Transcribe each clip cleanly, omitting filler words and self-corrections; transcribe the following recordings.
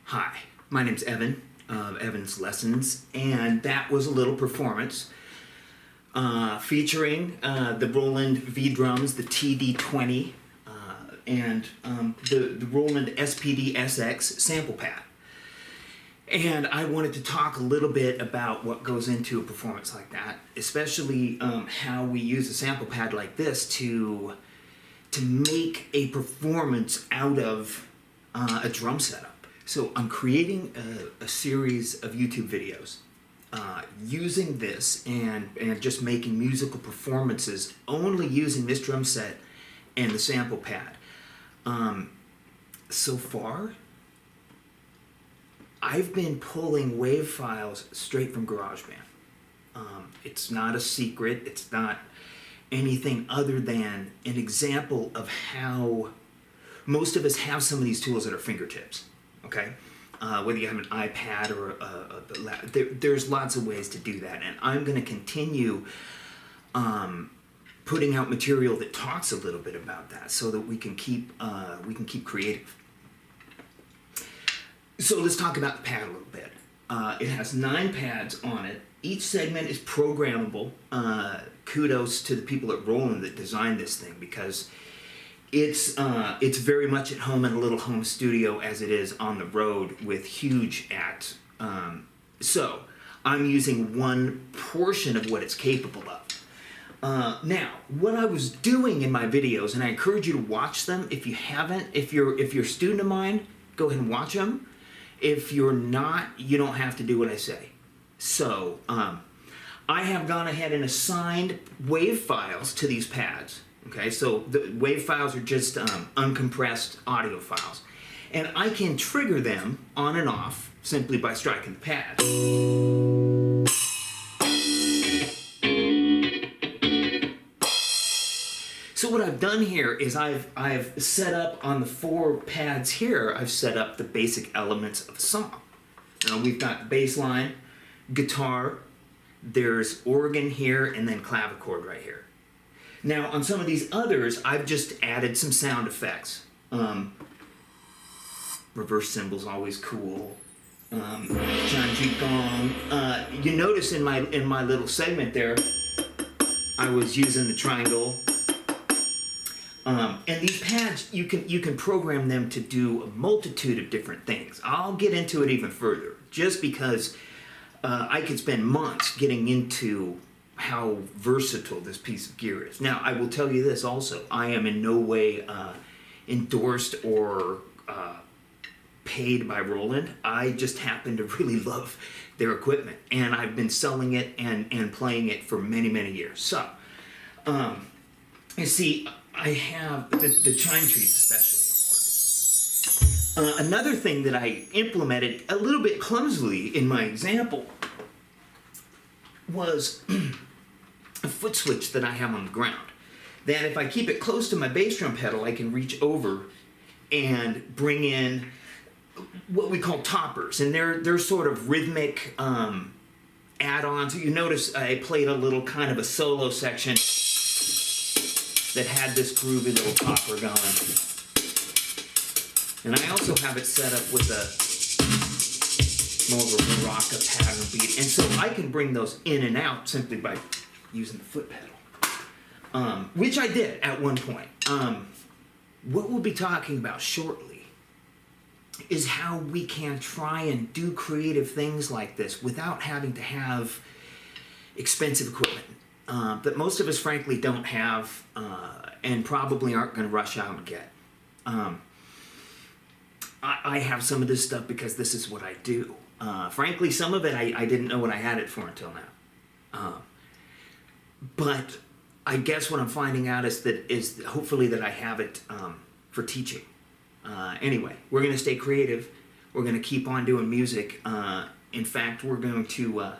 Hi, my name's Evan of Evan's Lessons, and that was a little performance featuring the Roland V drums, the TD20, and the Roland SPD-SX sample pad. And I wanted to talk a little bit about what goes into a performance like that, especially how we use a sample pad like this to make a performance out of a drum setup. So I'm creating a series of YouTube videos using this and just making musical performances only using this drum set and the sample pad. So far, I've been pulling wave files straight from GarageBand. It's not a secret. It's not anything other than an example of how most of us have some of these tools at our fingertips. Okay, whether you have an iPad or there's lots of ways to do that, and I'm going to continue putting out material that talks a little bit about that, so that we can keep creative. So let's talk about the pad a little bit. It has 9 pads on it. Each segment is programmable. Kudos to the people at Roland that designed this thing, because it's very much at home in a little home studio as it is on the road with huge acts. So I'm using one portion of what it's capable of. Now, what I was doing in my videos, and I encourage you to watch them if you haven't. If you're a student of mine, go ahead and watch them. If you're not, you don't have to do what I say. So I have gone ahead and assigned wave files to these pads. Okay, so the wave files are just uncompressed audio files. And I can trigger them on and off simply by striking the pad. So what I've done here is I've set up on the 4 pads here, I've set up the basic elements of a song. Now we've got bass line, guitar, there's organ here, and then clavichord right here. Now, on some of these others, I've just added some sound effects. Reverse cymbals, always cool. Chanji gong. You notice in my little segment there, I was using the triangle. And these pads, you can program them to do a multitude of different things. I'll get into it even further, just because I could spend months getting into how versatile this piece of gear is. Now, I will tell you this also. I am in no way endorsed or paid by Roland. I just happen to really love their equipment, and I've been selling it and playing it for many, many years. So, you see, I have the chime trees especially. Another thing that I implemented a little bit clumsily in my example was a foot switch that I have on the ground. That if I keep it close to my bass drum pedal, I can reach over and bring in what we call toppers, and they're sort of rhythmic add-ons. You notice I played a little kind of a solo section that had this groovy little topper going, and I also have it set up with more of a maraca pattern beat, and so I can bring those in and out simply by using the foot pedal, which I did at one point. What we'll be talking about shortly is how we can try and do creative things like this without having to have expensive equipment that most of us frankly don't have and probably aren't going to rush out and get. I have some of this stuff because this is what I do. Frankly, some of it I didn't know what I had it for until now. But I guess what I'm finding out is hopefully that I have it for teaching. Anyway, we're going to stay creative. We're going to keep on doing music. In fact, we're going to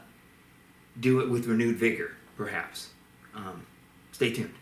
do it with renewed vigor, perhaps. Stay tuned.